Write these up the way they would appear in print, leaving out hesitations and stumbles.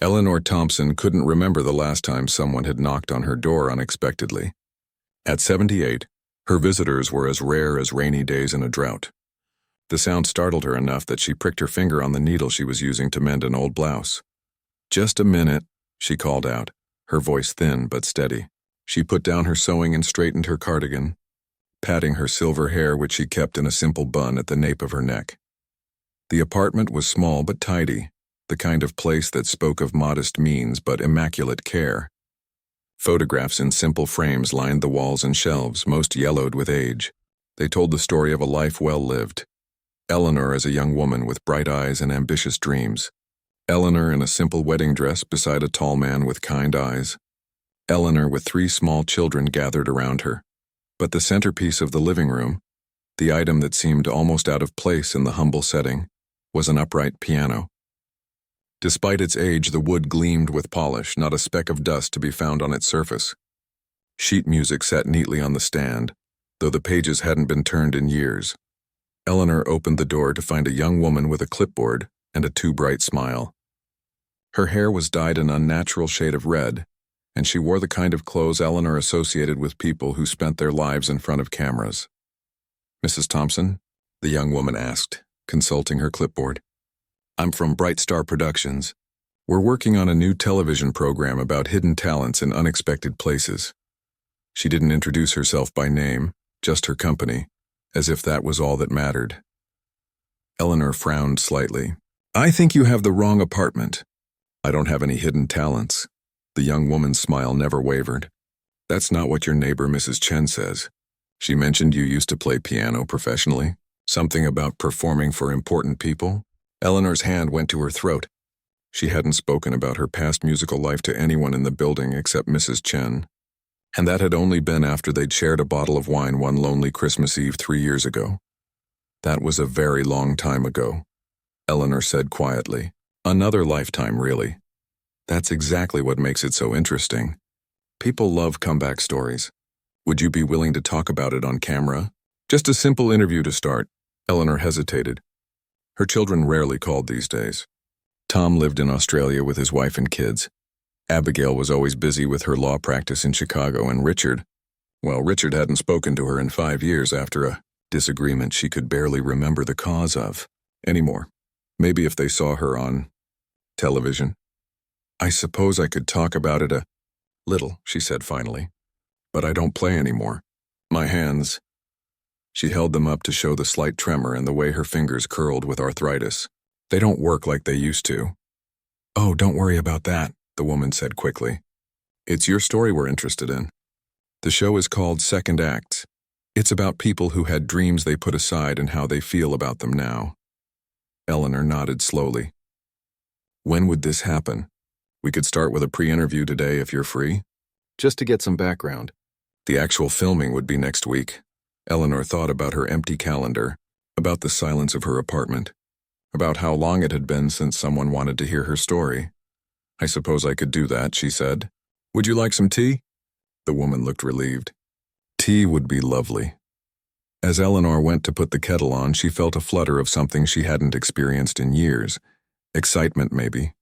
Eleanor Thompson couldn't remember the last time someone had knocked on her door unexpectedly. At 78, her visitors were as rare as rainy days in a drought. The sound startled her enough that she pricked her finger on the needle she was using to mend an old blouse. "Just a minute," she called out, her voice thin but steady. She put down her sewing and straightened her cardigan, patting her silver hair which she kept in a simple bun at the nape of her neck. The apartment was small but tidy, the kind of place that spoke of modest means but immaculate care. Photographs in simple frames lined the walls and shelves, most yellowed with age. They told the story of a life well lived. Eleanor as a young woman with bright eyes and ambitious dreams. Eleanor in a simple wedding dress beside a tall man with kind eyes. Eleanor with 3 small children gathered around her. But the centerpiece of the living room, the item that seemed almost out of place in the humble setting, was an upright piano. Despite its age, the wood gleamed with polish, not a speck of dust to be found on its surface. Sheet music sat neatly on the stand, though the pages hadn't been turned in years. Eleanor opened the door to find a young woman with a clipboard and a too bright smile. Her hair was dyed an unnatural shade of red, and she wore the kind of clothes Eleanor associated with people who spent their lives in front of cameras. "Mrs. Thompson?" the young woman asked, consulting her clipboard. "I'm from Bright Star Productions. We're working on a new television program about hidden talents in unexpected places." She didn't introduce herself by name, just her company, as if that was all that mattered. Eleanor frowned slightly. "I think you have the wrong apartment. I don't have any hidden talents." The young woman's smile never wavered. "That's not what your neighbor Mrs. Chen says. She mentioned you used to play piano professionally. Something about performing for important people." Eleanor's hand went to her throat. She hadn't spoken about her past musical life to anyone in the building except Mrs. Chen. And that had only been after they'd shared a bottle of wine one lonely Christmas Eve 3 years ago. "That was a very long time ago," Eleanor said quietly. "Another lifetime, really. That's exactly what makes it so interesting. People love comeback stories. Would you be willing to talk about it on camera? Just a simple interview to start." Eleanor hesitated. Her children rarely called these days. Tom lived in Australia with his wife and kids. Abigail was always busy with her law practice in Chicago, and Richard hadn't spoken to her in 5 years after a disagreement she could barely remember the cause of anymore. Maybe if they saw her on television. "I suppose I could talk about it a little," she said finally. "But I don't play anymore. My hands..." She held them up to show the slight tremor and the way her fingers curled with arthritis. "They don't work like they used to." "Oh, don't worry about that," the woman said quickly. "It's your story we're interested in. The show is called Second Acts. It's about people who had dreams they put aside and how they feel about them now." Eleanor nodded slowly. "When would this happen? We could start with a pre-interview today if you're free. Just to get some background. The actual filming would be next week." Eleanor thought about her empty calendar, about the silence of her apartment, about how long it had been since someone wanted to hear her story. "I suppose I could do that," she said. "Would you like some tea?" The woman looked relieved. "Tea would be lovely." As Eleanor went to put the kettle on, she felt a flutter of something she hadn't experienced in years. Excitement, maybe.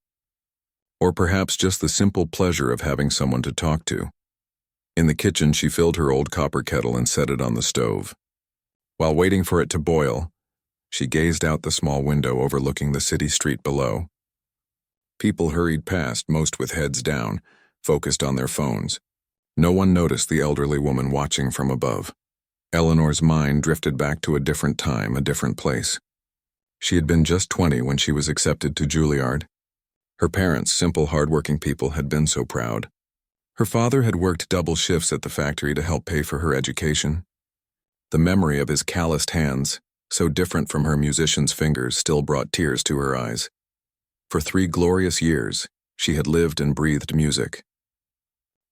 Or perhaps just the simple pleasure of having someone to talk to. In the kitchen, she filled her old copper kettle and set it on the stove. While waiting for it to boil, she gazed out the small window overlooking the city street below. People hurried past, most with heads down, focused on their phones. No one noticed the elderly woman watching from above. Eleanor's mind drifted back to a different time, a different place. She had been just 20 when she was accepted to Juilliard. Her parents, simple, hard-working people, had been so proud. Her father had worked double shifts at the factory to help pay for her education. The memory of his calloused hands, so different from her musician's fingers, still brought tears to her eyes. For 3 glorious years, she had lived and breathed music.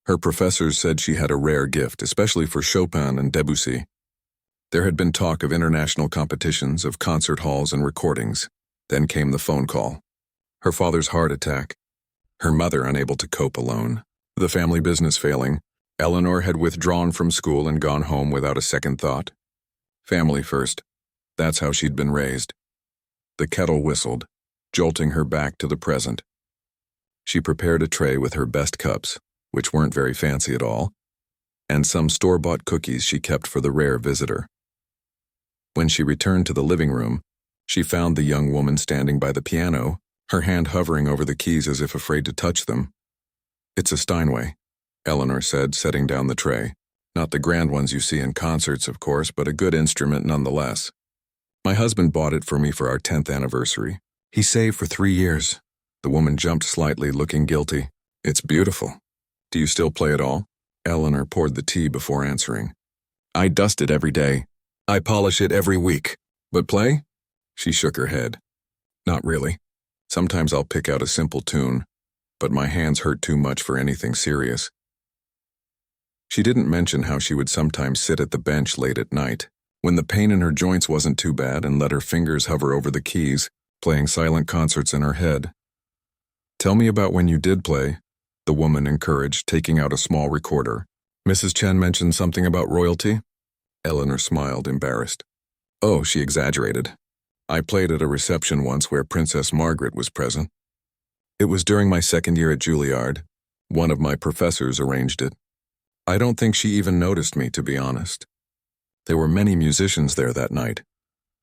Her professors said she had a rare gift, especially for Chopin and Debussy. There had been talk of international competitions, of concert halls and recordings. Then came the phone call. Her father's heart attack. Her mother unable to cope alone. The family business failing. Eleanor had withdrawn from school and gone home without a second thought. Family first. That's how she'd been raised. The kettle whistled, jolting her back to the present. She prepared a tray with her best cups, which weren't very fancy at all, and some store-bought cookies she kept for the rare visitor. When she returned to the living room, she found the young woman standing by the piano, her hand hovering over the keys as if afraid to touch them. "It's a Steinway," Eleanor said, setting down the tray. "Not the grand ones you see in concerts, of course, but a good instrument nonetheless. My husband bought it for me for our 10th anniversary. He saved for 3 years." The woman jumped slightly, looking guilty. "It's beautiful. Do you still play at all?" Eleanor poured the tea before answering. "I dust it every day. I polish it every week. But play?" She shook her head. "Not really. Sometimes I'll pick out a simple tune, but my hands hurt too much for anything serious." She didn't mention how she would sometimes sit at the bench late at night, when the pain in her joints wasn't too bad, and let her fingers hover over the keys, playing silent concerts in her head. "Tell me about when you did play," the woman encouraged, taking out a small recorder. "Mrs. Chen mentioned something about royalty?" Eleanor smiled, embarrassed. "Oh," she exaggerated. "I played at a reception once where Princess Margaret was present. It was during my 2nd year at Juilliard. One of my professors arranged it. I don't think she even noticed me, to be honest. There were many musicians there that night.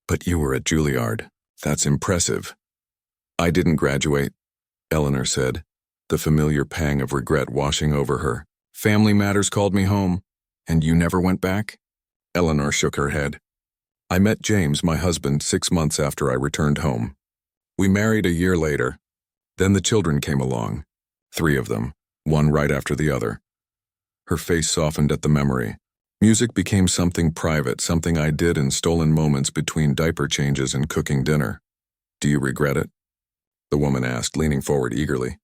But you were at Juilliard. That's impressive." "I didn't graduate," Eleanor said, the familiar pang of regret washing over her. "Family matters called me home. And you never went back?" Eleanor shook her head. "I met James, my husband, 6 months after I returned home. We married a year later. Then the children came along. 3 of them, one right after the other." Her face softened at the memory. "Music became something private, something I did in stolen moments between diaper changes and cooking dinner. Do you regret it?" the woman asked, leaning forward eagerly.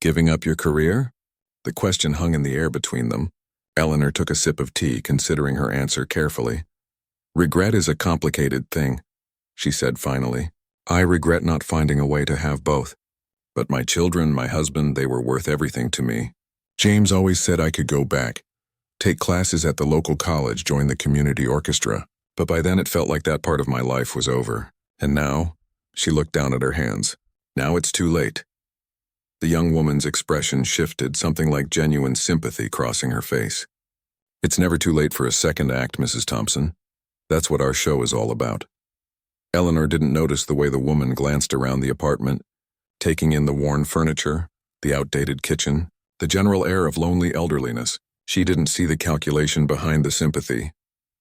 "Giving up your career?" The question hung in the air between them. Eleanor took a sip of tea, considering her answer carefully. "Regret is a complicated thing," she said finally. "I regret not finding a way to have both. But my children, my husband, they were worth everything to me. James always said I could go back, take classes at the local college, join the community orchestra. But by then it felt like that part of my life was over. And now," she looked down at her hands, "now it's too late." The young woman's expression shifted, something like genuine sympathy crossing her face. "It's never too late for a second act, Mrs. Thompson. That's what our show is all about." Eleanor didn't notice the way the woman glanced around the apartment, taking in the worn furniture, the outdated kitchen, the general air of lonely elderliness. She didn't see the calculation behind the sympathy.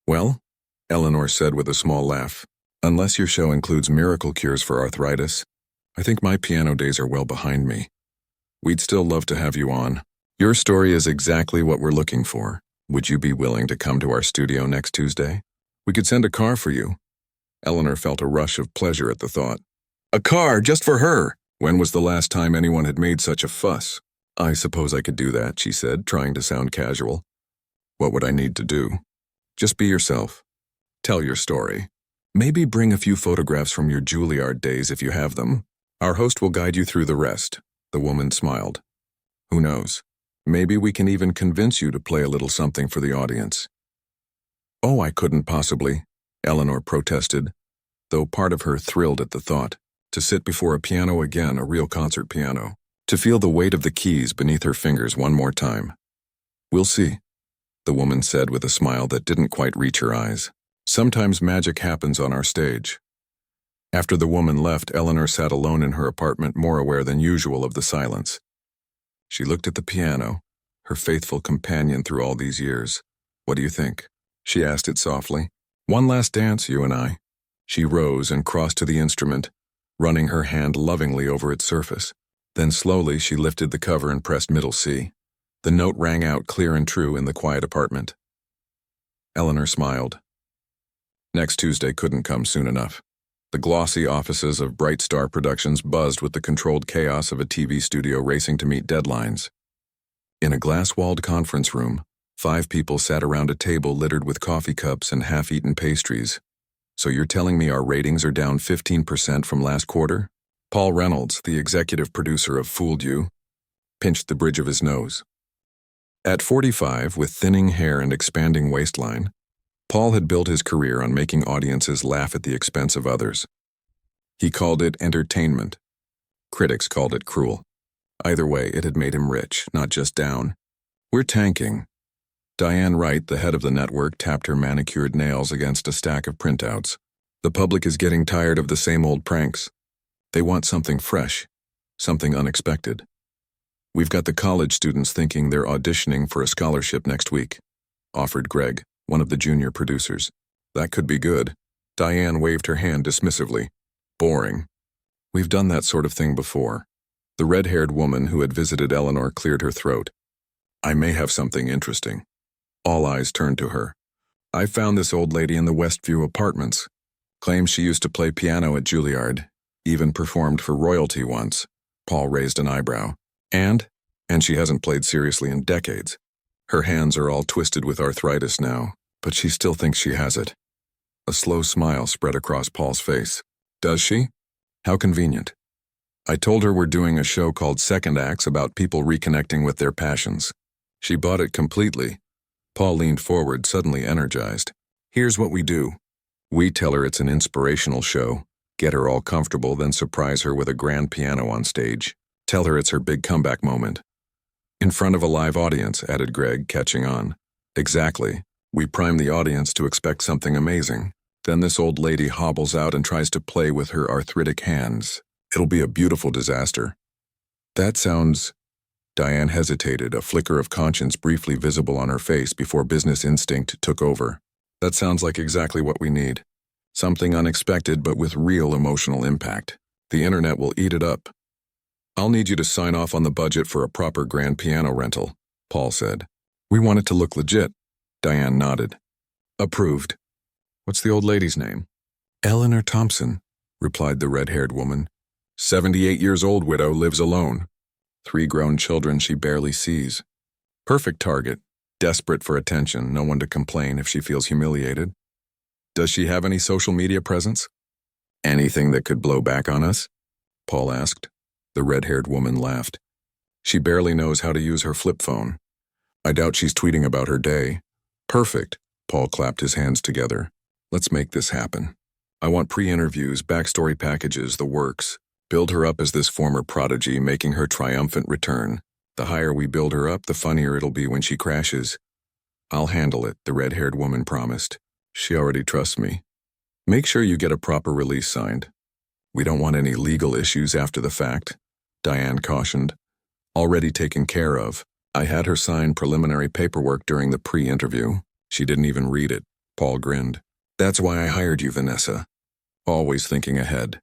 "Well," Eleanor said with a small laugh, "unless your show includes miracle cures for arthritis, I think my piano days are well behind me. We'd still love to have you on. Your story is exactly what we're looking for. Would you be willing to come to our studio next Tuesday? We could send a car for you." Eleanor felt a rush of pleasure at the thought. "A car just for her! When was the last time anyone had made such a fuss?" "I suppose I could do that," she said, trying to sound casual. "What would I need to do?" "Just be yourself. Tell your story. Maybe bring a few photographs from your Juilliard days if you have them. Our host will guide you through the rest." The woman smiled. "Who knows? Maybe we can even convince you to play a little something for the audience." "Oh, I couldn't possibly," Eleanor protested, though part of her thrilled at the thought. To sit before a piano again, a real concert piano. To feel the weight of the keys beneath her fingers one more time. "We'll see," the woman said with a smile that didn't quite reach her eyes. "Sometimes magic happens on our stage." After the woman left, Eleanor sat alone in her apartment, more aware than usual of the silence. She looked at the piano, her faithful companion through all these years. "What do you think?" she asked it softly. "One last dance, you and I." She rose and crossed to the instrument, running her hand lovingly over its surface. Then slowly she lifted the cover and pressed middle C. The note rang out clear and true in the quiet apartment. Eleanor smiled. Next Tuesday couldn't come soon enough. The glossy offices of Bright Star Productions buzzed with the controlled chaos of a TV studio racing to meet deadlines. In a glass-walled conference room, 5 people sat around a table littered with coffee cups and half-eaten pastries. "So you're telling me our ratings are down 15% from last quarter?" Paul Reynolds, the executive producer of Fooled You, pinched the bridge of his nose. At 45, with thinning hair and expanding waistline, Paul had built his career on making audiences laugh at the expense of others. He called it entertainment. Critics called it cruel. Either way, it had made him rich, not just down. We're tanking. Diane Wright, the head of the network, tapped her manicured nails against a stack of printouts. The public is getting tired of the same old pranks. They want something fresh, something unexpected. We've got the college students thinking they're auditioning for a scholarship next week, offered Greg, one of the junior producers. That could be good. Diane waved her hand dismissively. Boring. We've done that sort of thing before. The red-haired woman who had visited Eleanor cleared her throat. I may have something interesting. All eyes turned to her. I found this old lady in the Westview apartments. Claims she used to play piano at Juilliard, even performed for royalty once. Paul raised an eyebrow. And she hasn't played seriously in decades. Her hands are all twisted with arthritis now, but she still thinks she has it. A slow smile spread across Paul's face. Does she? How convenient. I told her we're doing a show called Second Acts about people reconnecting with their passions. She bought it completely. Paul leaned forward, suddenly energized. Here's what we do. We tell her it's an inspirational show, get her all comfortable, then surprise her with a grand piano on stage. Tell her it's her big comeback moment. In front of a live audience, added Greg, catching on. Exactly. We prime the audience to expect something amazing. Then this old lady hobbles out and tries to play with her arthritic hands. It'll be a beautiful disaster. That sounds... Diane hesitated, a flicker of conscience briefly visible on her face before business instinct took over. That sounds like exactly what we need. Something unexpected but with real emotional impact. The internet will eat it up. I'll need you to sign off on the budget for a proper grand piano rental, Paul said. We want it to look legit. Diane nodded. Approved. What's the old lady's name? Eleanor Thompson, replied the red-haired woman. 78 years old widow, lives alone. 3 grown children she barely sees. Perfect target, desperate for attention, no one to complain if she feels humiliated. Does she have any social media presence? Anything that could blow back on us? Paul asked. The red-haired woman laughed. She barely knows how to use her flip phone. I doubt she's tweeting about her day. Perfect, Paul clapped his hands together. Let's make this happen. I want pre-interviews, backstory packages, the works. Build her up as this former prodigy, making her triumphant return. The higher we build her up, the funnier it'll be when she crashes. I'll handle it, the red-haired woman promised. She already trusts me. Make sure you get a proper release signed. We don't want any legal issues after the fact, Diane cautioned. Already taken care of. I had her sign preliminary paperwork during the pre-interview. She didn't even read it. Paul grinned. That's why I hired you, Vanessa. Always thinking ahead.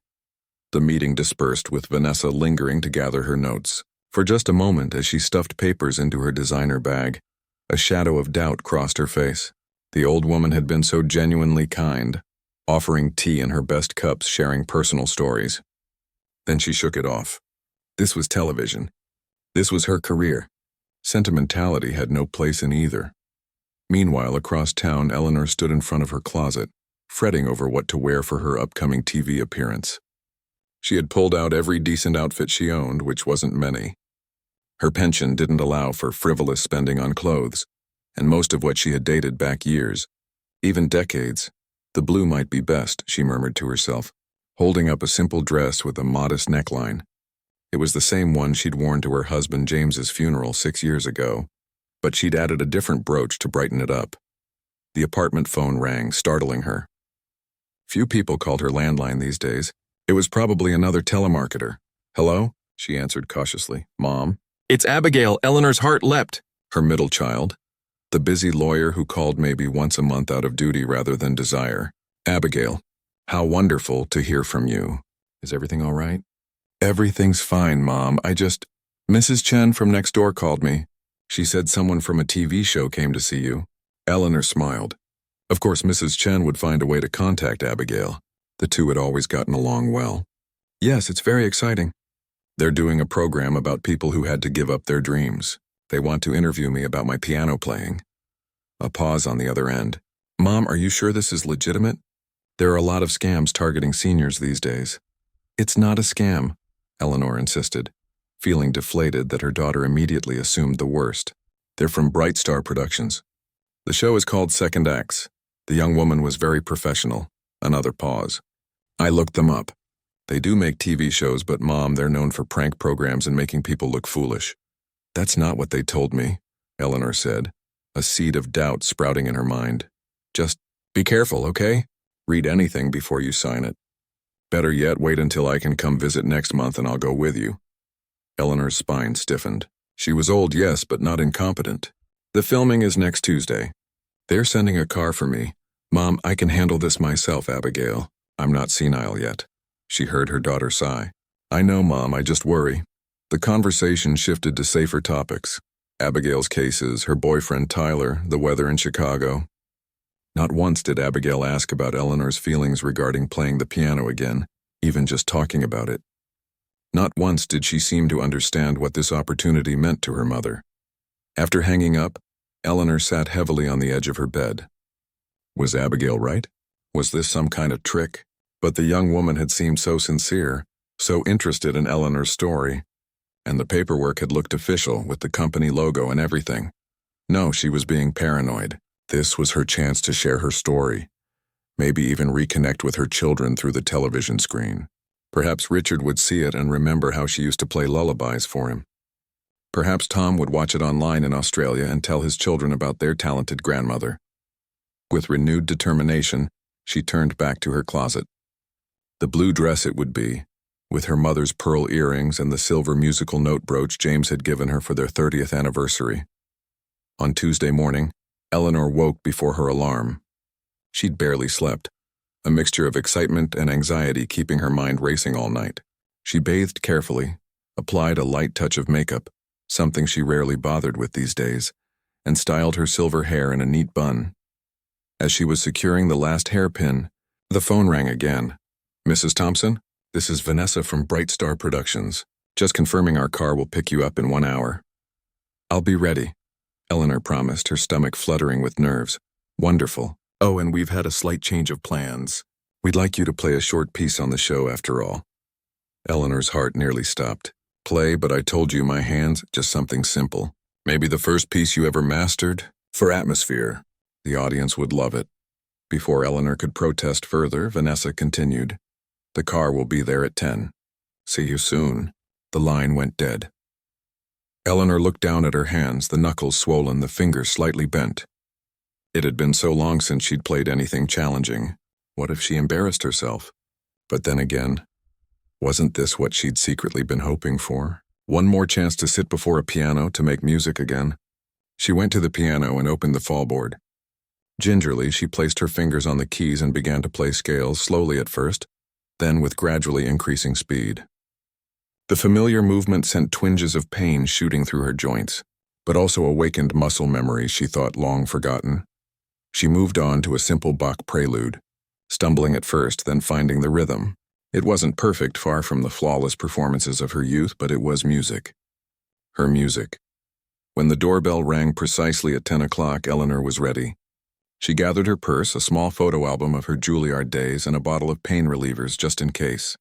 The meeting dispersed with Vanessa lingering to gather her notes. For just a moment, as she stuffed papers into her designer bag, a shadow of doubt crossed her face. The old woman had been so genuinely kind, offering tea in her best cups, sharing personal stories. Then she shook it off. This was television. This was her career. Sentimentality had no place in either. Meanwhile, across town, Eleanor stood in front of her closet, fretting over what to wear for her upcoming TV appearance. She had pulled out every decent outfit she owned, which wasn't many. Her pension didn't allow for frivolous spending on clothes, and most of what she had dated back years, even decades. The blue might be best, she murmured to herself, holding up a simple dress with a modest neckline. It was the same one she'd worn to her husband James's funeral 6 years ago, but she'd added a different brooch to brighten it up. The apartment phone rang, startling her. Few people called her landline these days. It was probably another telemarketer. Hello? She answered cautiously. Mom? It's Abigail. Eleanor's heart leapt. Her middle child. The busy lawyer who called maybe once a month out of duty rather than desire. Abigail, how wonderful to hear from you. Is everything all right? Everything's fine, Mom. Mrs. Chen from next door called me. She said someone from a TV show came to see you. Eleanor smiled. Of course, Mrs. Chen would find a way to contact Abigail. The two had always gotten along well. Yes, it's very exciting. They're doing a program about people who had to give up their dreams. They want to interview me about my piano playing. A pause on the other end. Mom, are you sure this is legitimate? There are a lot of scams targeting seniors these days. It's not a scam, Eleanor insisted, feeling deflated that her daughter immediately assumed the worst. They're from Bright Star Productions. The show is called Second Acts. The young woman was very professional. Another pause. I looked them up. They do make TV shows, but Mom, they're known for prank programs and making people look foolish. That's not what they told me, Eleanor said, a seed of doubt sprouting in her mind. Just be careful, okay? Read anything before you sign it. Better yet, wait until I can come visit next month and I'll go with you. Eleanor's spine stiffened. She was old, yes, but not incompetent. The filming is next Tuesday. They're sending a car for me. Mom, I can handle this myself, Abigail. I'm not senile yet. She heard her daughter sigh. I know, Mom, I just worry. The conversation shifted to safer topics. Abigail's cases, her boyfriend Tyler, the weather in Chicago. Not once did Abigail ask about Eleanor's feelings regarding playing the piano again, even just talking about it. Not once did she seem to understand what this opportunity meant to her mother. After hanging up, Eleanor sat heavily on the edge of her bed. Was Abigail right? Was this some kind of trick? But the young woman had seemed so sincere, so interested in Eleanor's story, and the paperwork had looked official with the company logo and everything. No, she was being paranoid. This was her chance to share her story, maybe even reconnect with her children through the television screen. Perhaps Richard would see it and remember how she used to play lullabies for him. Perhaps Tom would watch it online in Australia and tell his children about their talented grandmother. With renewed determination, she turned back to her closet. The blue dress it would be, with her mother's pearl earrings and the silver musical note brooch James had given her for their 30th anniversary. On Tuesday morning, Eleanor woke before her alarm. She'd barely slept, a mixture of excitement and anxiety keeping her mind racing all night. She bathed carefully, applied a light touch of makeup, something she rarely bothered with these days, and styled her silver hair in a neat bun. As she was securing the last hairpin, the phone rang again. Mrs. Thompson, this is Vanessa from Bright Star Productions. Just confirming our car will pick you up in 1 hour. I'll be ready, Eleanor promised, her stomach fluttering with nerves. Wonderful. Oh, and we've had a slight change of plans. We'd like you to play a short piece on the show after all. Eleanor's heart nearly stopped. Play, but I told you my hands, just something simple. Maybe the first piece you ever mastered? For atmosphere. The audience would love it. Before Eleanor could protest further, Vanessa continued. The car will be there at 10. See you soon. The line went dead. Eleanor looked down at her hands, the knuckles swollen, the fingers slightly bent. It had been so long since she'd played anything challenging. What if she embarrassed herself? But then again, wasn't this what she'd secretly been hoping for? One more chance to sit before a piano to make music again. She went to the piano and opened the fallboard. Gingerly, she placed her fingers on the keys and began to play scales, slowly at first, then with gradually increasing speed. The familiar movement sent twinges of pain shooting through her joints, but also awakened muscle memories she thought long forgotten. She moved on to a simple Bach prelude, stumbling at first, then finding the rhythm. It wasn't perfect, far from the flawless performances of her youth, but it was music. Her music. When the doorbell rang precisely at 10 o'clock, Eleanor was ready. She gathered her purse, a small photo album of her Juilliard days, and a bottle of pain relievers just in case.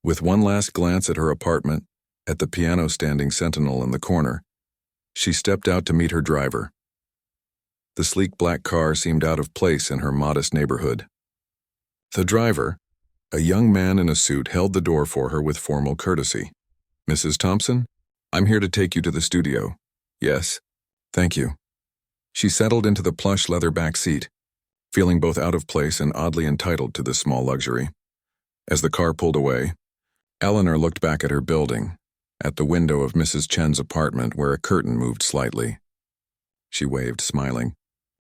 With one last glance at her apartment, at the piano standing sentinel in the corner, she stepped out to meet her driver. The sleek black car seemed out of place in her modest neighborhood. The driver, a young man in a suit, held the door for her with formal courtesy. Mrs. Thompson, I'm here to take you to the studio. Yes, thank you. She settled into the plush leather back seat, feeling both out of place and oddly entitled to this small luxury. As the car pulled away, Eleanor looked back at her building, at the window of Mrs. Chen's apartment where a curtain moved slightly. She waved, smiling.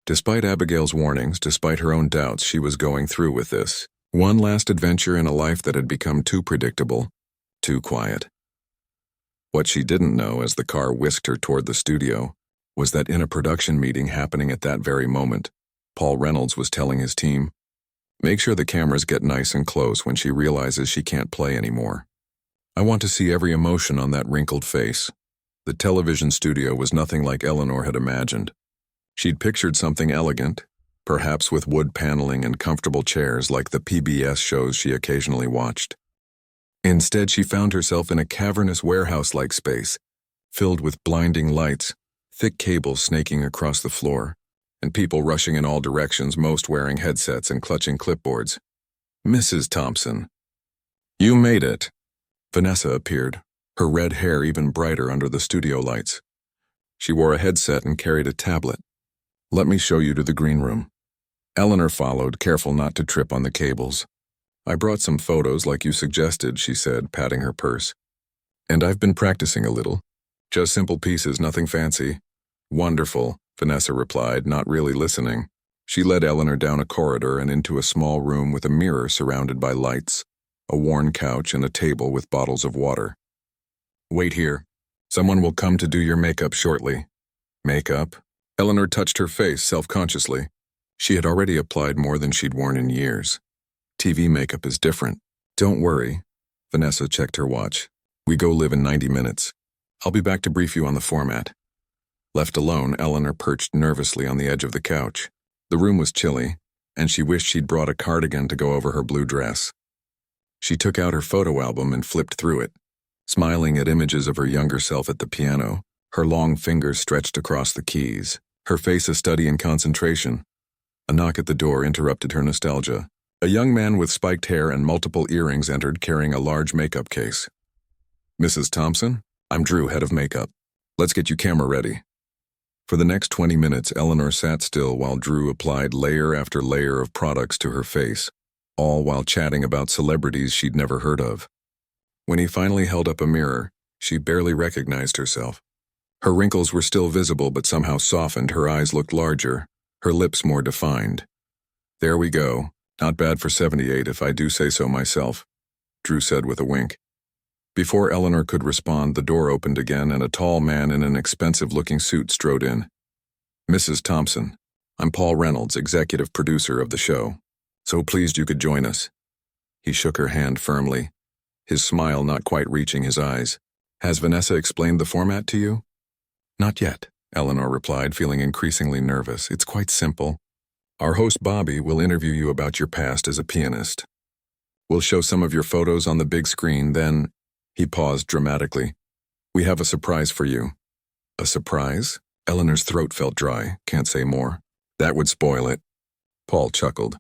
Despite Abigail's warnings, despite her own doubts, she was going through with this. One last adventure in a life that had become too predictable, too quiet. What she didn't know as the car whisked her toward the studio was that in a production meeting happening at that very moment, Paul Reynolds was telling his team, make sure the cameras get nice and close when she realizes she can't play anymore. I want to see every emotion on that wrinkled face. The television studio was nothing like Eleanor had imagined. She'd pictured something elegant, perhaps with wood paneling and comfortable chairs like the PBS shows she occasionally watched. Instead, she found herself in a cavernous warehouse-like space, filled with blinding lights, thick cables snaking across the floor, and people rushing in all directions, most wearing headsets and clutching clipboards. Mrs. Thompson. You made it. Vanessa appeared, her red hair even brighter under the studio lights. She wore a headset and carried a tablet. Let me show you to the green room. Eleanor followed, careful not to trip on the cables. I brought some photos like you suggested, she said, patting her purse. And I've been practicing a little. Just simple pieces, nothing fancy. Wonderful, Vanessa replied, not really listening. She led Eleanor down a corridor and into a small room with a mirror surrounded by lights, a worn couch and a table with bottles of water. Wait here. Someone will come to do your makeup shortly. Makeup? Eleanor touched her face self-consciously. She had already applied more than she'd worn in years. TV makeup is different. Don't worry. Vanessa checked her watch. We go live in 90 minutes. I'll be back to brief you on the format. Left alone, Eleanor perched nervously on the edge of the couch. The room was chilly, and she wished she'd brought a cardigan to go over her blue dress. She took out her photo album and flipped through it, smiling at images of her younger self at the piano, her long fingers stretched across the keys, her face a study in concentration. A knock at the door interrupted her nostalgia. A young man with spiked hair and multiple earrings entered carrying a large makeup case. Mrs. Thompson? I'm Drew, head of makeup. Let's get you camera ready. For the next 20 minutes, Eleanor sat still while Drew applied layer after layer of products to her face, all while chatting about celebrities she'd never heard of. When he finally held up a mirror, she barely recognized herself. Her wrinkles were still visible but somehow softened, her eyes looked larger, her lips more defined. There we go. Not bad for 78 if I do say so myself, Drew said with a wink. Before Eleanor could respond, the door opened again and a tall man in an expensive-looking suit strode in. Mrs. Thompson, I'm Paul Reynolds, executive producer of the show. So pleased you could join us. He shook her hand firmly, his smile not quite reaching his eyes. Has Vanessa explained the format to you? Not yet, Eleanor replied, feeling increasingly nervous. It's quite simple. Our host Bobby will interview you about your past as a pianist. We'll show some of your photos on the big screen, then... He paused dramatically. We have a surprise for you. A surprise? Eleanor's throat felt dry, can't say more. That would spoil it. Paul chuckled.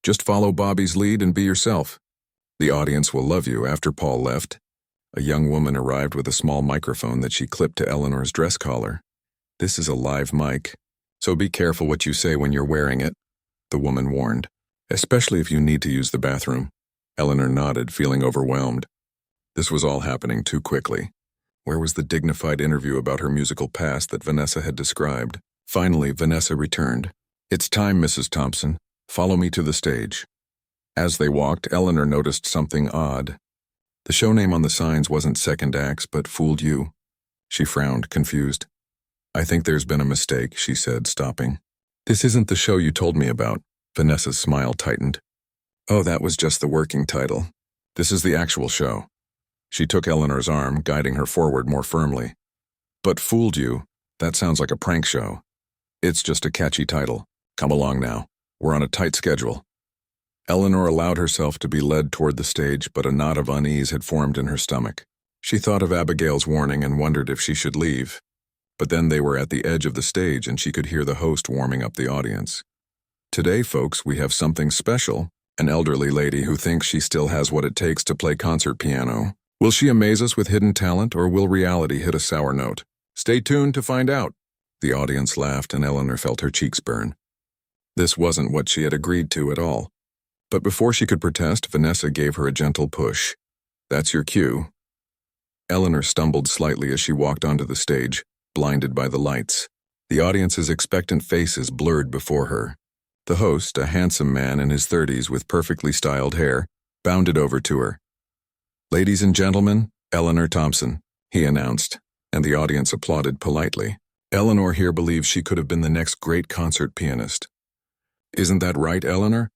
Just follow Bobby's lead and be yourself. The audience will love you. After Paul left, a young woman arrived with a small microphone that she clipped to Eleanor's dress collar. This is a live mic, so be careful what you say when you're wearing it, the woman warned, especially if you need to use the bathroom. Eleanor nodded, feeling overwhelmed. This was all happening too quickly. Where was the dignified interview about her musical past that Vanessa had described? Finally, Vanessa returned. It's time, Mrs. Thompson. Follow me to the stage. As they walked, Eleanor noticed something odd. The show name on the signs wasn't Second Acts, but Fooled You. She frowned, confused. I think there's been a mistake, she said, stopping. This isn't the show you told me about. Vanessa's smile tightened. Oh, that was just the working title. This is the actual show. She took Eleanor's arm, guiding her forward more firmly. But Fooled You, that sounds like a prank show. It's just a catchy title. Come along now. We're on a tight schedule. Eleanor allowed herself to be led toward the stage, but a knot of unease had formed in her stomach. She thought of Abigail's warning and wondered if she should leave. But then they were at the edge of the stage and she could hear the host warming up the audience. Today, folks, we have something special. An elderly lady who thinks she still has what it takes to play concert piano. Will she amaze us with hidden talent, or will reality hit a sour note? Stay tuned to find out. The audience laughed and Eleanor felt her cheeks burn. This wasn't what she had agreed to at all. But before she could protest, Vanessa gave her a gentle push. That's your cue. Eleanor stumbled slightly as she walked onto the stage, blinded by the lights. The audience's expectant faces blurred before her. The host, a handsome man in his 30s with perfectly styled hair, bounded over to her. Ladies and gentlemen, Eleanor Thompson, he announced, and the audience applauded politely. Eleanor here believes she could have been the next great concert pianist. Isn't that right, Eleanor?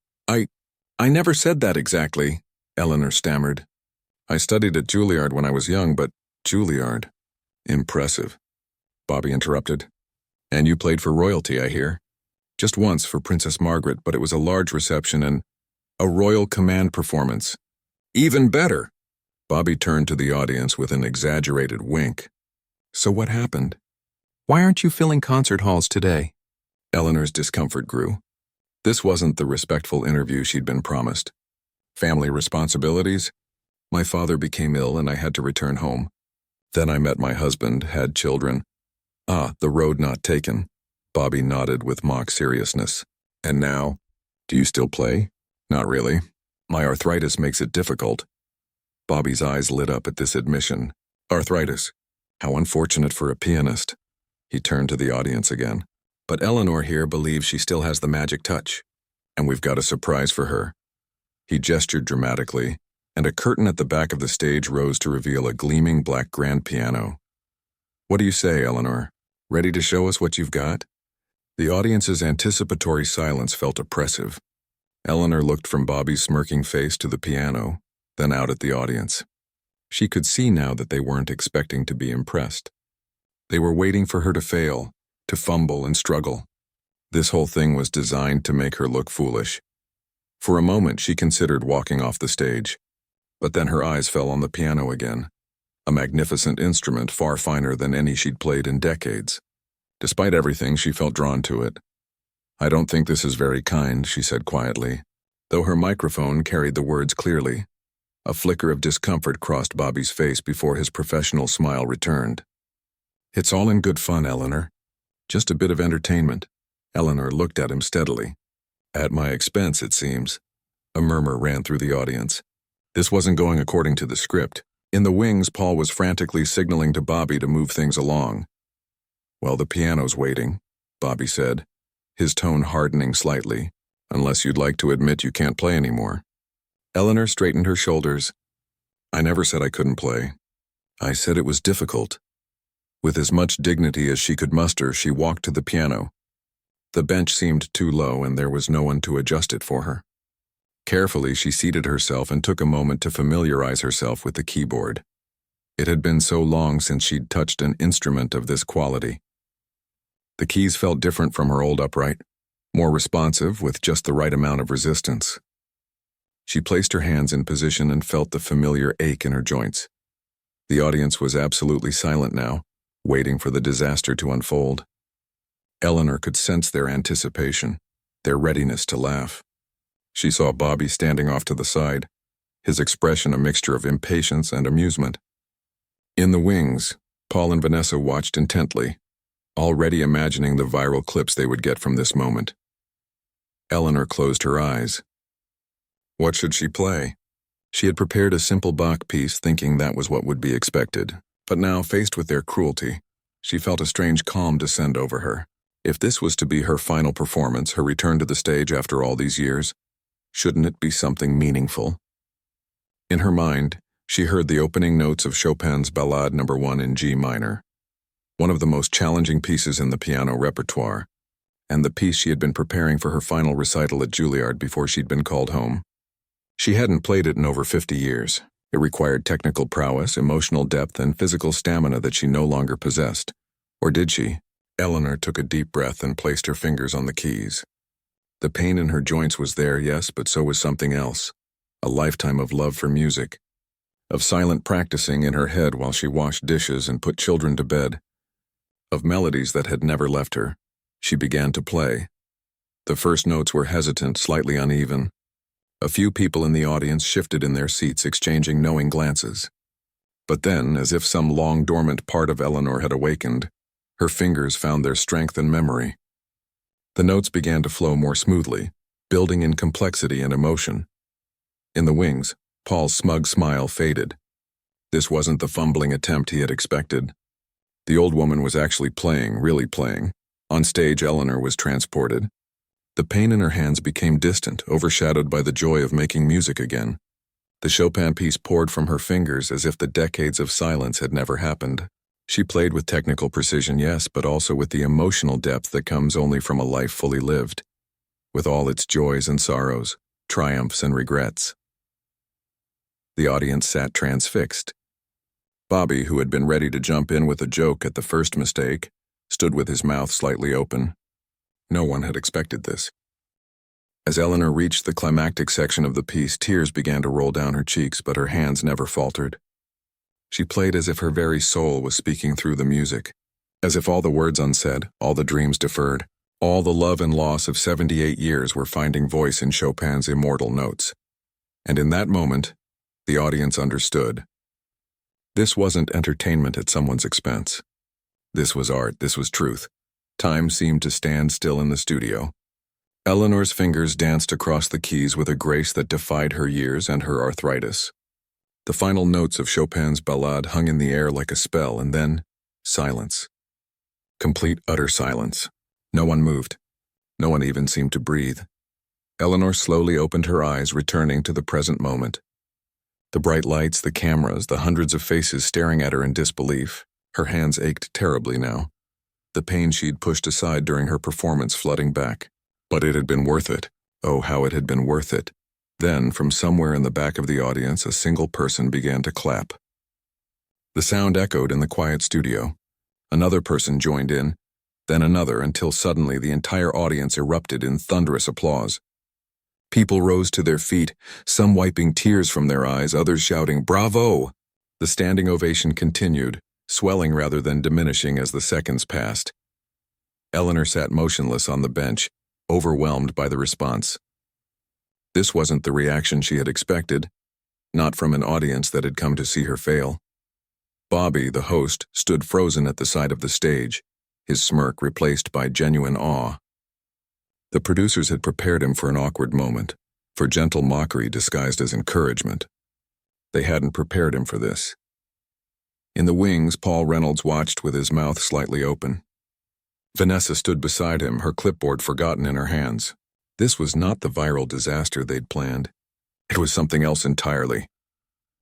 I never said that exactly, Eleanor stammered. I studied at Juilliard when I was young, but Juilliard. Impressive. Bobby interrupted. And you played for royalty, I hear. Just once for Princess Margaret, but it was a large reception and a royal command performance. Even better. Bobby turned to the audience with an exaggerated wink. So what happened? Why aren't you filling concert halls today? Eleanor's discomfort grew. This wasn't the respectful interview she'd been promised. Family responsibilities? My father became ill and I had to return home. Then I met my husband, had children. Ah, the road not taken. Bobby nodded with mock seriousness. And now? Do you still play? Not really. My arthritis makes it difficult. Bobby's eyes lit up at this admission. Arthritis. How unfortunate for a pianist. He turned to the audience again. But Eleanor here believes she still has the magic touch. And we've got a surprise for her. He gestured dramatically, and a curtain at the back of the stage rose to reveal a gleaming black grand piano. What do you say, Eleanor? Ready to show us what you've got? The audience's anticipatory silence felt oppressive. Eleanor looked from Bobby's smirking face to the piano, then out at the audience. She could see now that they weren't expecting to be impressed. They were waiting for her to fail, to fumble and struggle. This whole thing was designed to make her look foolish. For a moment, she considered walking off the stage, but then her eyes fell on the piano again, a magnificent instrument far finer than any she'd played in decades. Despite everything, she felt drawn to it. I don't think this is very kind, she said quietly, though her microphone carried the words clearly. A flicker of discomfort crossed Bobby's face before his professional smile returned. It's all in good fun, Eleanor. Just a bit of entertainment. Eleanor looked at him steadily. At my expense, it seems. A murmur ran through the audience. This wasn't going according to the script. In the wings, Paul was frantically signaling to Bobby to move things along. Well, the piano's waiting, Bobby said, his tone hardening slightly, unless you'd like to admit you can't play anymore. Eleanor straightened her shoulders. I never said I couldn't play. I said it was difficult. With as much dignity as she could muster, she walked to the piano. The bench seemed too low and there was no one to adjust it for her. Carefully, she seated herself and took a moment to familiarize herself with the keyboard. It had been so long since she'd touched an instrument of this quality. The keys felt different from her old upright, more responsive with just the right amount of resistance. She placed her hands in position and felt the familiar ache in her joints. The audience was absolutely silent now, waiting for the disaster to unfold. Eleanor could sense their anticipation, their readiness to laugh. She saw Bobby standing off to the side, his expression a mixture of impatience and amusement. In the wings, Paul and Vanessa watched intently, already imagining the viral clips they would get from this moment. Eleanor closed her eyes. What should she play? She had prepared a simple Bach piece thinking that was what would be expected, but now, faced with their cruelty, she felt a strange calm descend over her. If this was to be her final performance, her return to the stage after all these years, shouldn't it be something meaningful? In her mind, she heard the opening notes of Chopin's Ballade No. 1 in G minor, one of the most challenging pieces in the piano repertoire, and the piece she had been preparing for her final recital at Juilliard before she'd been called home. She hadn't played it in over 50 years. It required technical prowess, emotional depth, and physical stamina that she no longer possessed. Or did she? Eleanor took a deep breath and placed her fingers on the keys. The pain in her joints was there, yes, but so was something else. A lifetime of love for music. Of silent practicing in her head while she washed dishes and put children to bed. Of melodies that had never left her. She began to play. The first notes were hesitant, slightly uneven. A few people in the audience shifted in their seats, exchanging knowing glances. But then, as if some long-dormant part of Eleanor had awakened, her fingers found their strength and memory. The notes began to flow more smoothly, building in complexity and emotion. In the wings, Paul's smug smile faded. This wasn't the fumbling attempt he had expected. The old woman was actually playing, really playing. On stage, Eleanor was transported. The pain in her hands became distant, overshadowed by the joy of making music again. The Chopin piece poured from her fingers as if the decades of silence had never happened. She played with technical precision, yes, but also with the emotional depth that comes only from a life fully lived, with all its joys and sorrows, triumphs and regrets. The audience sat transfixed. Bobby, who had been ready to jump in with a joke at the first mistake, stood with his mouth slightly open. No one had expected this. As Eleanor reached the climactic section of the piece, tears began to roll down her cheeks, but her hands never faltered. She played as if her very soul was speaking through the music, as if all the words unsaid, all the dreams deferred, all the love and loss of 78 years were finding voice in Chopin's immortal notes. And in that moment, The audience understood. This wasn't entertainment at someone's expense. This was art, this was truth. Time seemed to stand still in the studio. Eleanor's fingers danced across the keys with a grace that defied her years and her arthritis. The final notes of Chopin's ballade hung in the air like a spell, and then silence. Complete, utter silence. No one moved. No one even seemed to breathe. Eleanor slowly opened her eyes, returning to the present moment. The bright lights, the cameras, the hundreds of faces staring at her in disbelief. Her hands ached terribly now. The pain she'd pushed aside during her performance flooding back. But it had been worth it. Oh, how it had been worth it. Then, from somewhere in the back of the audience, a single person began to clap. The sound echoed in the quiet studio. Another person joined in, then another, until suddenly the entire audience erupted in thunderous applause. People rose to their feet, some wiping tears from their eyes, others shouting, "Bravo!" The standing ovation continued, swelling rather than diminishing as the seconds passed. Eleanor sat motionless on the bench, overwhelmed by the response. This wasn't the reaction she had expected, not from an audience that had come to see her fail. Bobby, the host, stood frozen at the side of the stage, his smirk replaced by genuine awe. The producers had prepared him for an awkward moment, for gentle mockery disguised as encouragement. They hadn't prepared him for this. In the wings, Paul Reynolds watched with his mouth slightly open. Vanessa stood beside him, her clipboard forgotten in her hands. This was not the viral disaster they'd planned. It was something else entirely.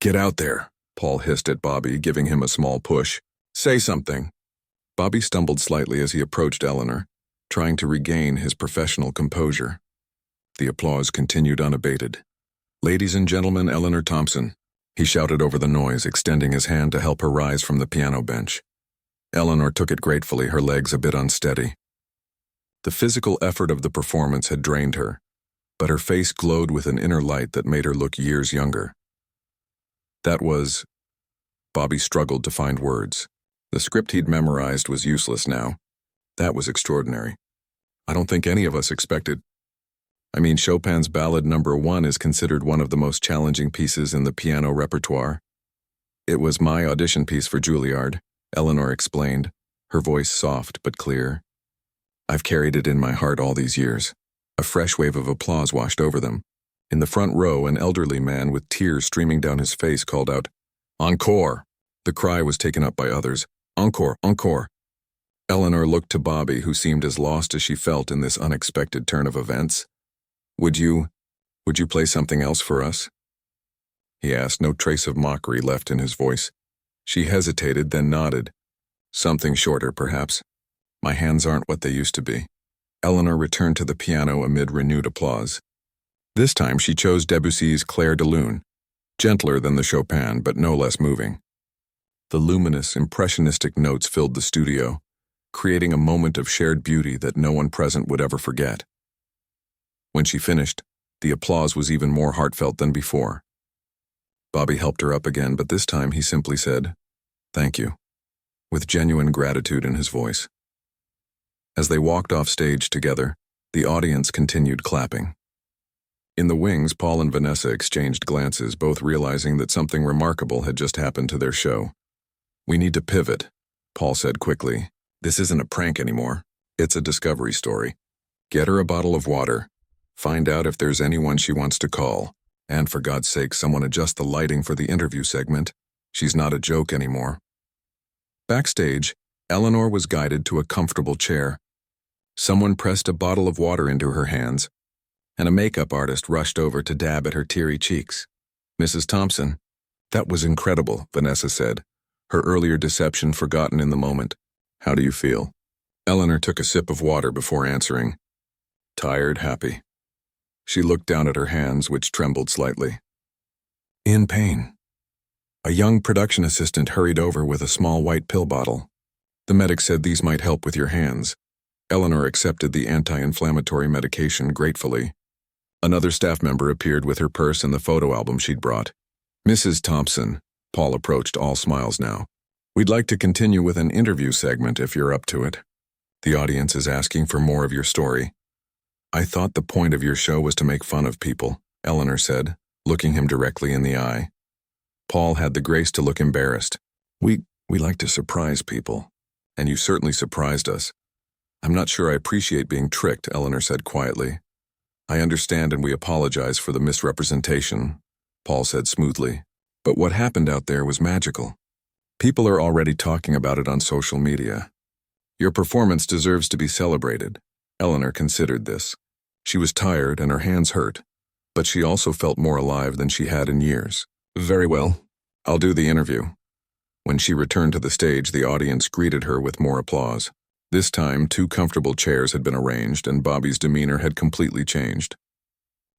"Get out there," Paul hissed at Bobby, giving him a small push. "Say something." Bobby stumbled slightly as he approached Eleanor, trying to regain his professional composure. The applause continued unabated. "Ladies and gentlemen, Eleanor Thompson," he shouted over the noise, extending his hand to help her rise from the piano bench. Eleanor took it gratefully, her legs a bit unsteady. The physical effort of the performance had drained her, but her face glowed with an inner light that made her look years younger. That was... Bobby struggled to find words. The script he'd memorized was useless now. That was extraordinary. I don't think any of us expected. I mean, Chopin's Ballad No. 1 is considered one of the most challenging pieces in the piano repertoire. It was my audition piece for Juilliard, Eleanor explained, her voice soft but clear. I've carried it in my heart all these years. A fresh wave of applause washed over them. In the front row, an elderly man with tears streaming down his face called out, "Encore!" The cry was taken up by others. "Encore, encore!" Eleanor looked to Bobby, who seemed as lost as she felt in this unexpected turn of events. Would you play something else for us?" he asked, no trace of mockery left in his voice. She hesitated, then nodded. "Something shorter, perhaps. My hands aren't what they used to be." Eleanor returned to the piano amid renewed applause. This time she chose Debussy's Clair de Lune, gentler than the Chopin, but no less moving. The luminous, impressionistic notes filled the studio, creating a moment of shared beauty that no one present would ever forget. When she finished, the applause was even more heartfelt than before. Bobby helped her up again, but this time he simply said, "Thank you," with genuine gratitude in his voice. As they walked off stage together, the audience continued clapping. In the wings, Paul and Vanessa exchanged glances, both realizing that something remarkable had just happened to their show. "We need to pivot," Paul said quickly. "This isn't a prank anymore. It's a discovery story. Get her a bottle of water. Find out if there's anyone she wants to call. And for God's sake, someone adjust the lighting for the interview segment. She's not a joke anymore." Backstage, Eleanor was guided to a comfortable chair. Someone pressed a bottle of water into her hands, and a makeup artist rushed over to dab at her teary cheeks. "Mrs. Thompson." "That was incredible," Vanessa said, her earlier deception forgotten in the moment. "How do you feel?" Eleanor took a sip of water before answering. "Tired, happy." She looked down at her hands, which trembled slightly. "In pain." A young production assistant hurried over with a small white pill bottle. The medic said these might help with your hands. Eleanor accepted the anti-inflammatory medication gratefully. Another staff member appeared with her purse and the photo album she'd brought. "Mrs. Thompson," Paul approached, all smiles now. "We'd like to continue with an interview segment if you're up to it. The audience is asking for more of your story." "I thought the point of your show was to make fun of people," Eleanor said, looking him directly in the eye. Paul had the grace to look embarrassed. We like to surprise people, and you certainly surprised us. I'm not sure I appreciate being tricked, Eleanor said quietly. I understand and we apologize for the misrepresentation, Paul said smoothly. But what happened out there was magical. People are already talking about it on social media. Your performance deserves to be celebrated. Eleanor considered this. She was tired and her hands hurt, but she also felt more alive than she had in years. Very well, I'll do the interview. When she returned to the stage, the audience greeted her with more applause. This time, 2 comfortable chairs had been arranged and Bobby's demeanor had completely changed.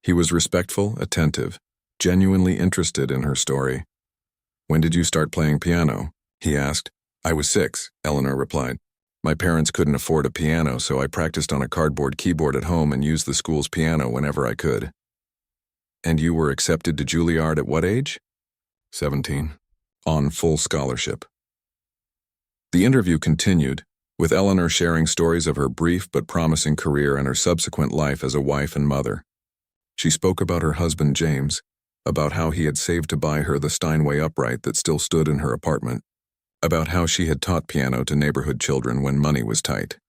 He was respectful, attentive, genuinely interested in her story. When did you start playing piano? He asked. I was 6, Eleanor replied. My parents couldn't afford a piano, so I practiced on a cardboard keyboard at home and used the school's piano whenever I could. And you were accepted to Juilliard at what age? 17. On full scholarship. The interview continued, with Eleanor sharing stories of her brief but promising career and her subsequent life as a wife and mother. She spoke about her husband James, about how he had saved to buy her the Steinway upright that still stood in her apartment, about how she had taught piano to neighborhood children when money was tight.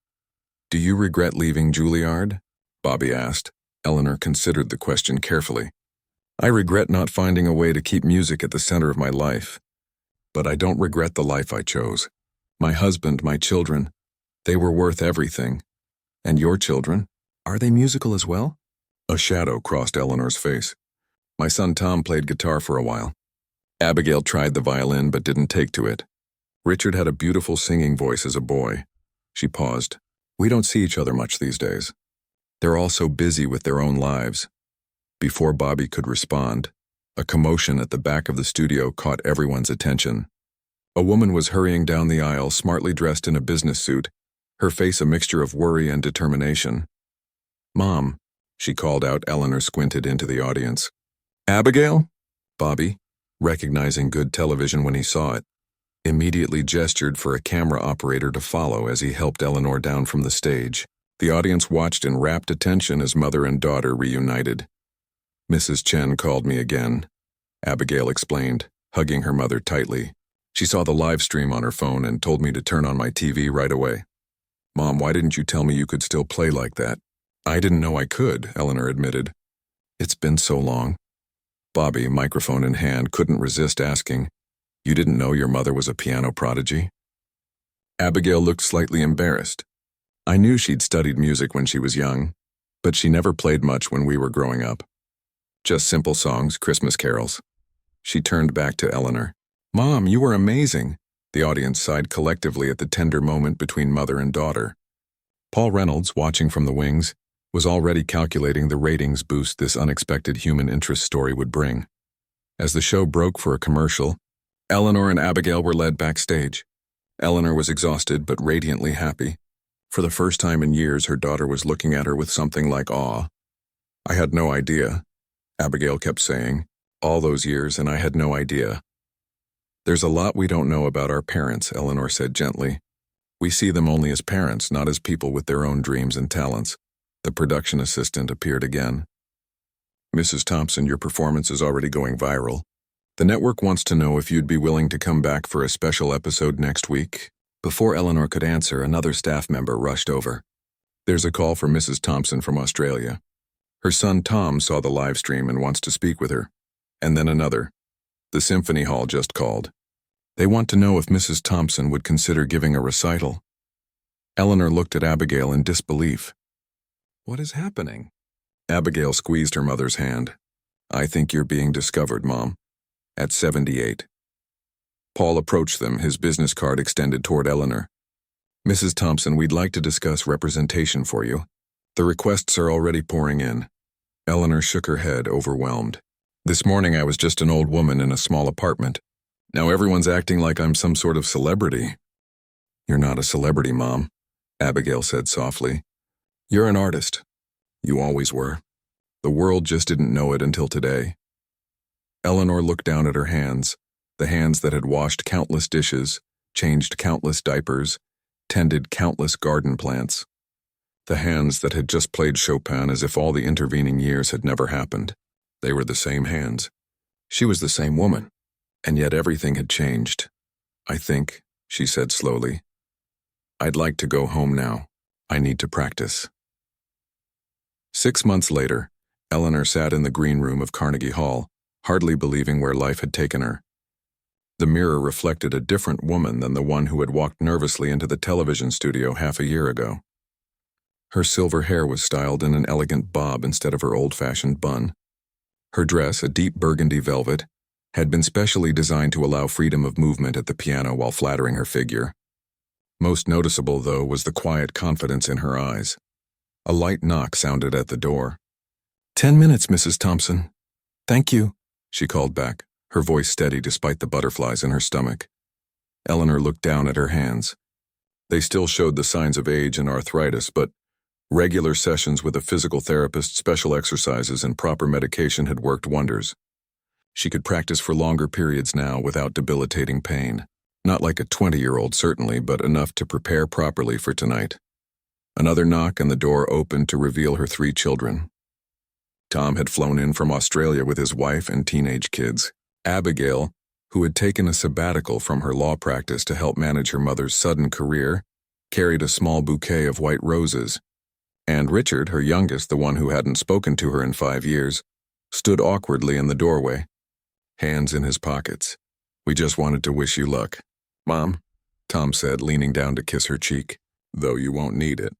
Do you regret leaving Juilliard? Bobby asked. Eleanor considered the question carefully. I regret not finding a way to keep music at the center of my life. But I don't regret the life I chose. My husband, my children, they were worth everything. And your children? Are they musical as well? A shadow crossed Eleanor's face. My son Tom played guitar for a while. Abigail tried the violin but didn't take to it. Richard had a beautiful singing voice as a boy. She paused. We don't see each other much these days. They're all so busy with their own lives. Before Bobby could respond, a commotion at the back of the studio caught everyone's attention. A woman was hurrying down the aisle, smartly dressed in a business suit, her face a mixture of worry and determination. Mom, she called out. Eleanor squinted into the audience. Abigail? Bobby, recognizing good television when he saw it, immediately gestured for a camera operator to follow as he helped Eleanor down from the stage. The audience watched in rapt attention as mother and daughter reunited. Mrs. Chen called me again, Abigail explained, hugging her mother tightly. She saw the live stream on her phone and told me to turn on my TV right away. Mom, why didn't you tell me you could still play like that? I didn't know I could, Eleanor admitted. It's been so long. Bobby, microphone in hand, couldn't resist asking, You didn't know your mother was a piano prodigy? Abigail looked slightly embarrassed. I knew she'd studied music when she was young, but she never played much when we were growing up. Just simple songs, Christmas carols. She turned back to Eleanor. Mom, you were amazing. The audience sighed collectively at the tender moment between mother and daughter. Paul Reynolds, watching from the wings, was already calculating the ratings boost this unexpected human interest story would bring. As the show broke for a commercial, Eleanor and Abigail were led backstage. Eleanor was exhausted but radiantly happy. For the first time in years, her daughter was looking at her with something like awe. I had no idea, Abigail kept saying. All those years, and I had no idea. There's a lot we don't know about our parents, Eleanor said gently. We see them only as parents, not as people with their own dreams and talents. The production assistant appeared again. Mrs. Thompson, your performance is already going viral. The network wants to know if you'd be willing to come back for a special episode next week. Before Eleanor could answer, another staff member rushed over. There's a call for Mrs. Thompson from Australia. Her son Tom saw the live stream and wants to speak with her. And then another. The Symphony Hall just called. They want to know if Mrs. Thompson would consider giving a recital. Eleanor looked at Abigail in disbelief. What is happening? Abigail squeezed her mother's hand. I think you're being discovered, Mom. At 78. Paul approached them, his business card extended toward Eleanor. Mrs. Thompson, we'd like to discuss representation for you. The requests are already pouring in. Eleanor shook her head, overwhelmed. This morning I was just an old woman in a small apartment. Now everyone's acting like I'm some sort of celebrity. You're not a celebrity, Mom, Abigail said softly. You're an artist. You always were. The world just didn't know it until today. Eleanor looked down at her hands, the hands that had washed countless dishes, changed countless diapers, tended countless garden plants. The hands that had just played Chopin as if all the intervening years had never happened. They were the same hands. She was the same woman. And yet everything had changed. "I think," she said slowly, "I'd like to go home now. I need to practice." 6 months later, Eleanor sat in the green room of Carnegie Hall, hardly believing where life had taken her. The mirror reflected a different woman than the one who had walked nervously into the television studio half a year ago. Her silver hair was styled in an elegant bob instead of her old-fashioned bun. Her dress, a deep burgundy velvet, had been specially designed to allow freedom of movement at the piano while flattering her figure. Most noticeable, though, was the quiet confidence in her eyes. A light knock sounded at the door. "10 minutes, Mrs. Thompson." "Thank you," she called back, her voice steady despite the butterflies in her stomach. Eleanor looked down at her hands. They still showed the signs of age and arthritis, but regular sessions with a physical therapist, special exercises, and proper medication had worked wonders. She could practice for longer periods now without debilitating pain. Not like a 20-year-old certainly, but enough to prepare properly for tonight. Another knock and the door opened to reveal her 3 children. Tom had flown in from Australia with his wife and teenage kids. Abigail, who had taken a sabbatical from her law practice to help manage her mother's sudden career, carried a small bouquet of white roses. And Richard, her youngest, the one who hadn't spoken to her in 5 years, stood awkwardly in the doorway, hands in his pockets. "We just wanted to wish you luck, Mom," Tom said, leaning down to kiss her cheek, "though you won't need it."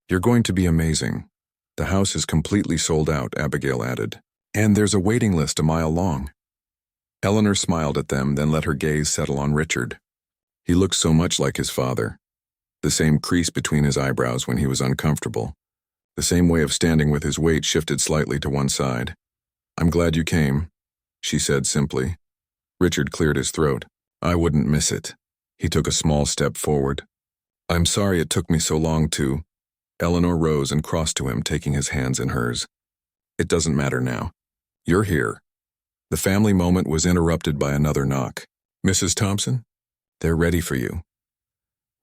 "You're going to be amazing. The house is completely sold out," Abigail added. "And there's a waiting list a mile long." Eleanor smiled at them, then let her gaze settle on Richard. He looked so much like his father. The same crease between his eyebrows when he was uncomfortable. The same way of standing with his weight shifted slightly to one side. "I'm glad you came," she said simply. Richard cleared his throat. "I wouldn't miss it." He took a small step forward. "I'm sorry it took me so long to—" Eleanor rose and crossed to him, taking his hands in hers. "It doesn't matter now. You're here." The family moment was interrupted by another knock. "Mrs. Thompson? They're ready for you."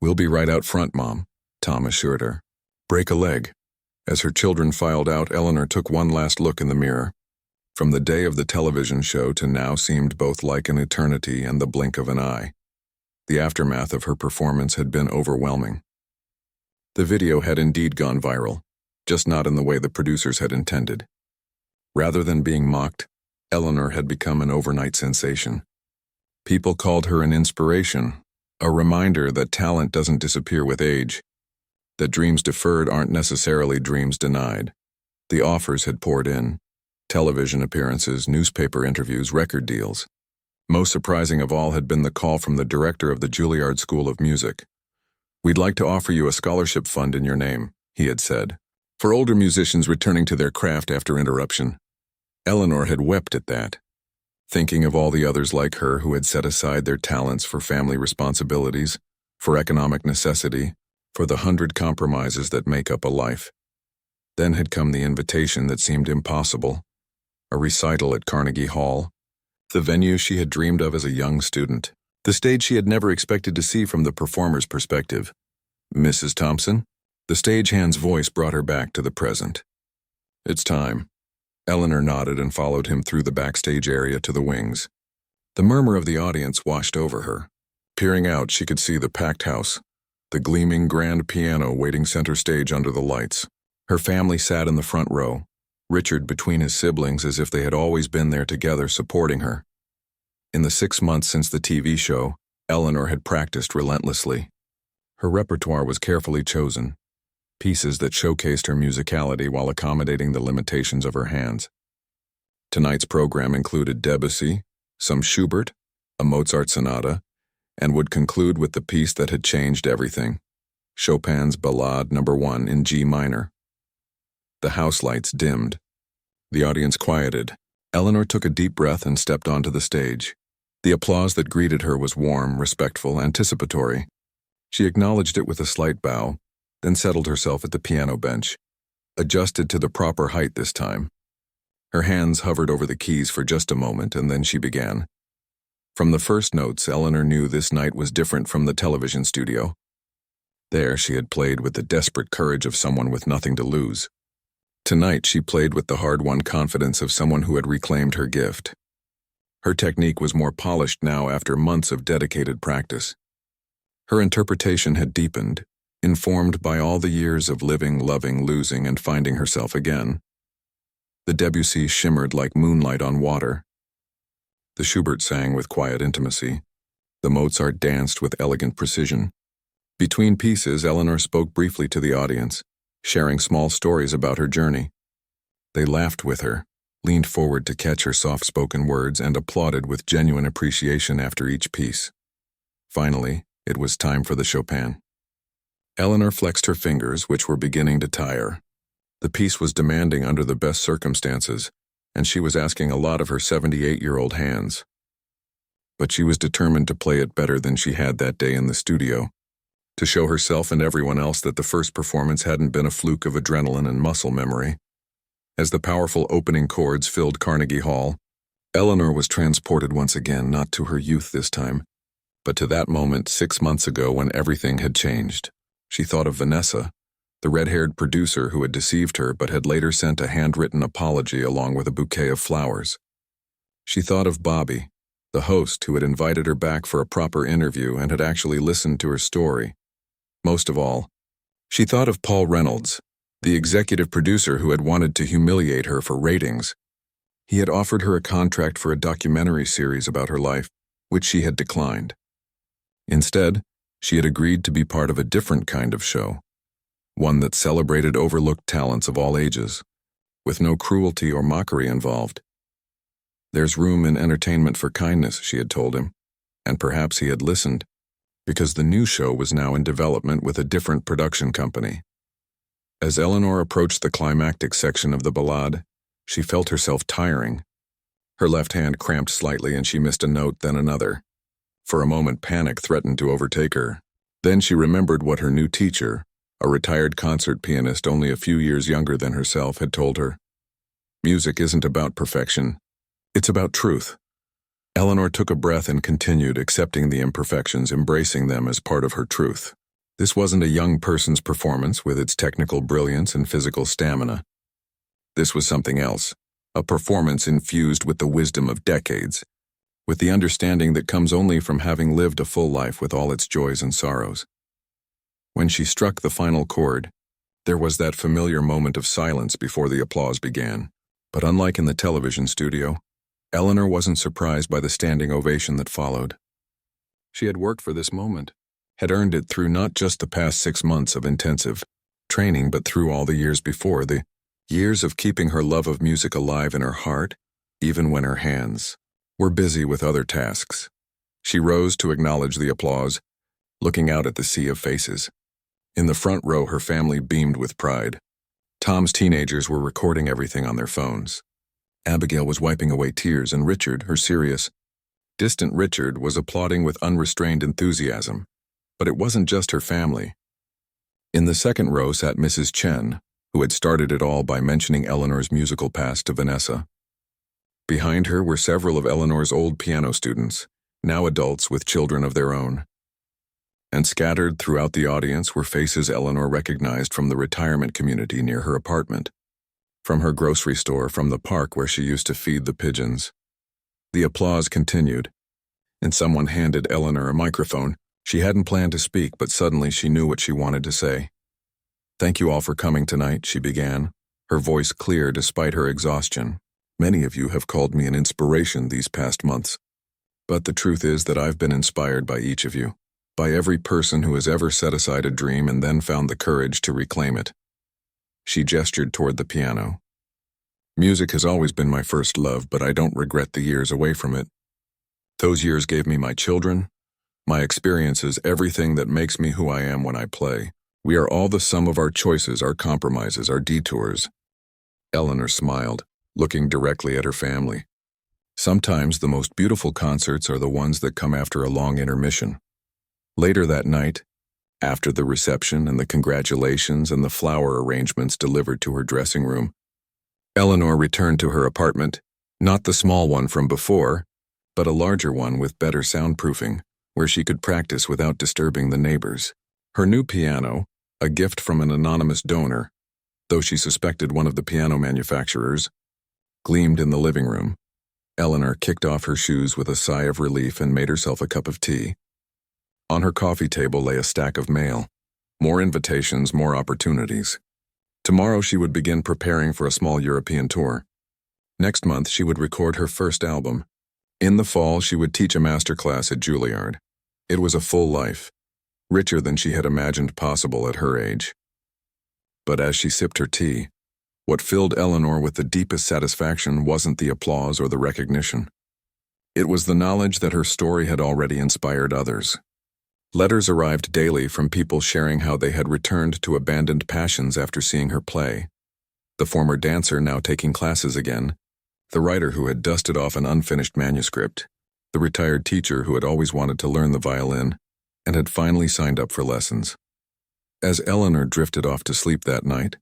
"We'll be right out front, Mom," Tom assured her. "Break a leg." As her children filed out, Eleanor took one last look in the mirror. From the day of the television show to now seemed both like an eternity and the blink of an eye. The aftermath of her performance had been overwhelming. The video had indeed gone viral, just not in the way the producers had intended. Rather than being mocked, Eleanor had become an overnight sensation. People called her an inspiration, a reminder that talent doesn't disappear with age, that dreams deferred aren't necessarily dreams denied. The offers had poured in. Television appearances, newspaper interviews, record deals. Most surprising of all had been the call from the director of the Juilliard School of Music. "We'd like to offer you a scholarship fund in your name," he had said, "for older musicians returning to their craft after interruption." Eleanor had wept at that, thinking of all the others like her who had set aside their talents for family responsibilities, for economic necessity, for the 100 compromises that make up a life. Then had come the invitation that seemed impossible, a recital at Carnegie Hall, the venue she had dreamed of as a young student, the stage she had never expected to see from the performer's perspective. "Mrs. Thompson?" The stagehand's voice brought her back to the present. "It's time." Eleanor nodded and followed him through the backstage area to the wings. The murmur of the audience washed over her. Peering out, she could see the packed house, the gleaming grand piano waiting center stage under the lights. Her family sat in the front row, Richard between his siblings as if they had always been there together supporting her. In the 6 months since the TV show, Eleanor had practiced relentlessly. Her repertoire was carefully chosen, pieces that showcased her musicality while accommodating the limitations of her hands. Tonight's program included Debussy, some Schubert, a Mozart sonata, and would conclude with the piece that had changed everything, Chopin's Ballade No. 1 in G minor. The house lights dimmed. The audience quieted. Eleanor took a deep breath and stepped onto the stage. The applause that greeted her was warm, respectful, anticipatory. She acknowledged it with a slight bow, then settled herself at the piano bench, adjusted to the proper height this time. Her hands hovered over the keys for just a moment, and then she began. From the first notes, Eleanor knew this night was different from the television studio. There, she had played with the desperate courage of someone with nothing to lose. Tonight, she played with the hard-won confidence of someone who had reclaimed her gift. Her technique was more polished now after months of dedicated practice. Her interpretation had deepened, informed by all the years of living, loving, losing, and finding herself again. The Debussy shimmered like moonlight on water. The Schubert sang with quiet intimacy. The Mozart danced with elegant precision. Between pieces, Eleanor spoke briefly to the audience, sharing small stories about her journey. They laughed with her, leaned forward to catch her soft-spoken words, and applauded with genuine appreciation after each piece. Finally, it was time for the Chopin. Eleanor flexed her fingers, which were beginning to tire. The piece was demanding under the best circumstances, and she was asking a lot of her 78-year-old hands. But she was determined to play it better than she had that day in the studio, to show herself and everyone else that the first performance hadn't been a fluke of adrenaline and muscle memory. As the powerful opening chords filled Carnegie Hall, Eleanor was transported once again, not to her youth this time, but to that moment 6 months ago when everything had changed. She thought of Vanessa, the red-haired producer who had deceived her but had later sent a handwritten apology along with a bouquet of flowers. She thought of Bobby, the host who had invited her back for a proper interview and had actually listened to her story. Most of all, she thought of Paul Reynolds, the executive producer who had wanted to humiliate her for ratings. He had offered her a contract for a documentary series about her life, which she had declined. Instead, she had agreed to be part of a different kind of show, one that celebrated overlooked talents of all ages, with no cruelty or mockery involved. There's room in entertainment for kindness, she had told him, and perhaps he had listened, because the new show was now in development with a different production company. As Eleanor approached the climactic section of the ballade, she felt herself tiring. Her left hand cramped slightly and she missed a note, then another. For a moment, panic threatened to overtake her. Then she remembered what her new teacher, a retired concert pianist only a few years younger than herself, had told her. Music isn't about perfection. It's about truth. Eleanor took a breath and continued, accepting the imperfections, embracing them as part of her truth. This wasn't a young person's performance with its technical brilliance and physical stamina. This was something else, a performance infused with the wisdom of decades, with the understanding that comes only from having lived a full life with all its joys and sorrows. When she struck the final chord, there was that familiar moment of silence before the applause began. But unlike in the television studio, Eleanor wasn't surprised by the standing ovation that followed. She had worked for this moment, had earned it through not just the past 6 months of intensive training, but through all the years before, the years of keeping her love of music alive in her heart, even when her hands were busy with other tasks. She rose to acknowledge the applause, looking out at the sea of faces. In the front row, her family beamed with pride. Tom's teenagers were recording everything on their phones. Abigail was wiping away tears, and Richard, her serious, distant Richard, was applauding with unrestrained enthusiasm. But it wasn't just her family. In the second row sat Mrs. Chen, who had started it all by mentioning Eleanor's musical past to Vanessa. Behind her were several of Eleanor's old piano students, now adults with children of their own. And scattered throughout the audience were faces Eleanor recognized from the retirement community near her apartment, from her grocery store, from the park where she used to feed the pigeons. The applause continued, and someone handed Eleanor a microphone. She hadn't planned to speak, but suddenly she knew what she wanted to say. "Thank you all for coming tonight," she began, her voice clear despite her exhaustion. "Many of you have called me an inspiration these past months. But the truth is that I've been inspired by each of you, by every person who has ever set aside a dream and then found the courage to reclaim it." She gestured toward the piano. "Music has always been my first love, but I don't regret the years away from it. Those years gave me my children, my experiences, everything that makes me who I am when I play. We are all the sum of our choices, our compromises, our detours." Eleanor smiled, looking directly at her family. Sometimes the most beautiful concerts are the ones that come after a long intermission. Later that night, after the reception and the congratulations and the flower arrangements delivered to her dressing room, Eleanor returned to her apartment, not the small one from before, but a larger one with better soundproofing, where she could practice without disturbing the neighbors. Her new piano, a gift from an anonymous donor, though she suspected one of the piano manufacturers, gleamed in the living room. Eleanor kicked off her shoes with a sigh of relief and made herself a cup of tea. On her coffee table lay a stack of mail. More invitations, more opportunities. Tomorrow she would begin preparing for a small European tour. Next month she would record her first album. In the fall she would teach a master class at Juilliard. It was a full life, richer than she had imagined possible at her age. But as she sipped her tea, what filled Eleanor with the deepest satisfaction wasn't the applause or the recognition. It was the knowledge that her story had already inspired others. Letters arrived daily from people sharing how they had returned to abandoned passions after seeing her play. The former dancer now taking classes again, the writer who had dusted off an unfinished manuscript, the retired teacher who had always wanted to learn the violin and had finally signed up for lessons. As Eleanor drifted off to sleep that night,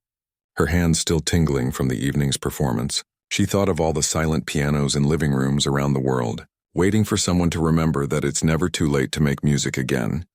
her hands still tingling from the evening's performance, she thought of all the silent pianos in living rooms around the world, waiting for someone to remember that it's never too late to make music again,